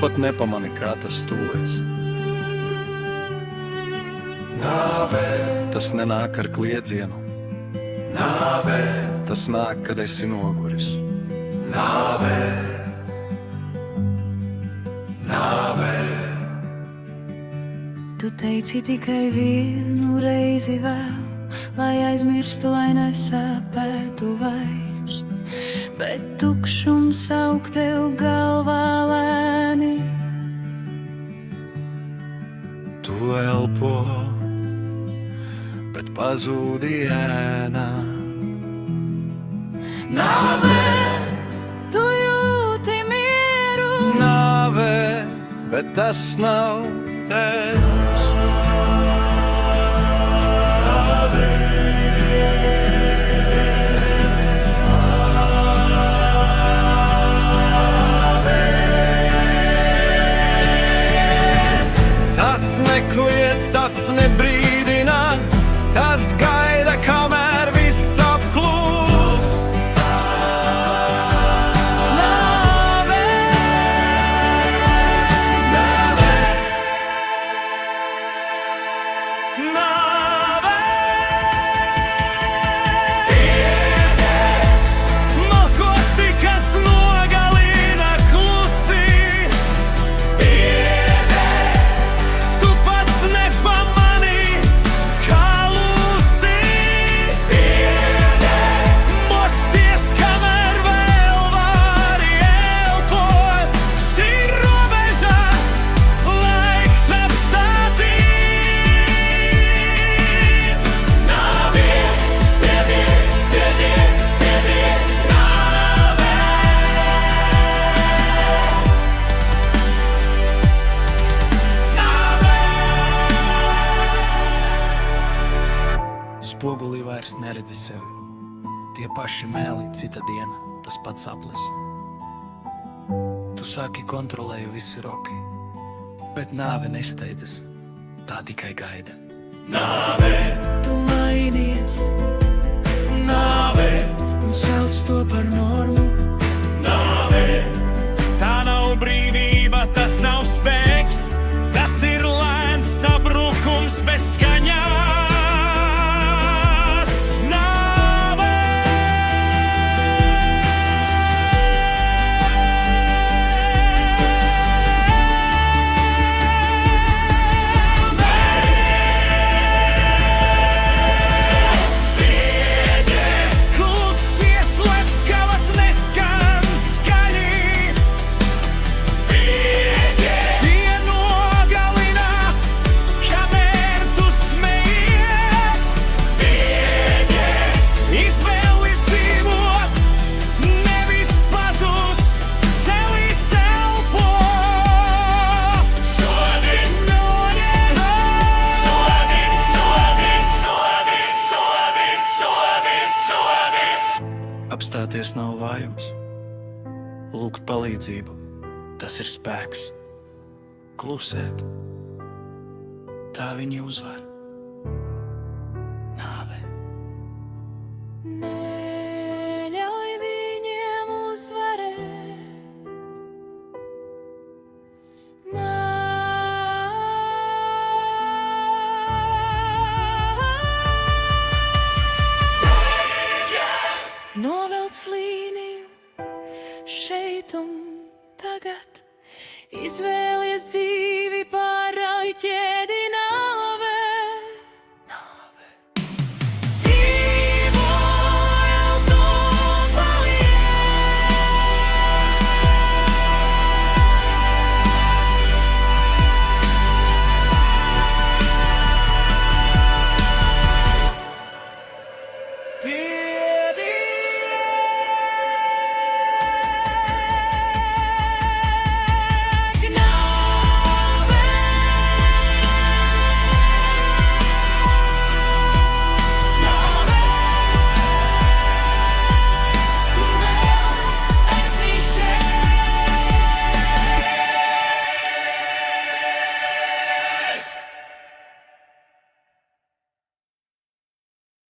pat nepamani, kā tas tuvojas. Nāve, Tas nenāk ar kliedzienu, nāve, tas nāk, kad esi noguris. nāve, nāve. Tu teici tikai vienu reizi vēl, lai aizmirstu, lai nesāpētu vairs, bet tukšums aug tev galvā lēni. Tu elpo, bet pazūdi ēnā. Nāve, tu jūti mieru. Nāve, bet tas nav tevs. Tas nekliedz, tas nebrīdina, tas gaida, kamēr viss apklūst. Nāve, nāve, nāve. Iede, malkoti, kas nogalina klusi. Iede, tu pats nepamani, kā lūsti. Iede, mosties, kamēr vēl vari elpot. Šī robeža, laiks apstātīt. Nāve, piediet, piediet, piediet, nāve. Spogulī vairs neredzi sevi. Tie paši mēli, cita diena, tas pats aplis. Tu saki, kontrolēju, visi roki, bet nāve nesteidzas, tā tikai gaida. Tu mainies, Nāve, un sauc to par normu. tā nav brīvība, tas nav spēks, tas ir lēns sabrukums bez skaņās. Nāve, klusies, slepkavas neskan skaļi. Tie nogalina, kamēr tu smejies. Izvēli dzīvot, nevis pazust, celis elpo. Šodien, šodien, šodien, šodien, šodien, šodien, šodien. Apstāties nav vājums, lūgt palīdzību, tas ir spēks. Klusēt, tā viņi uzvar.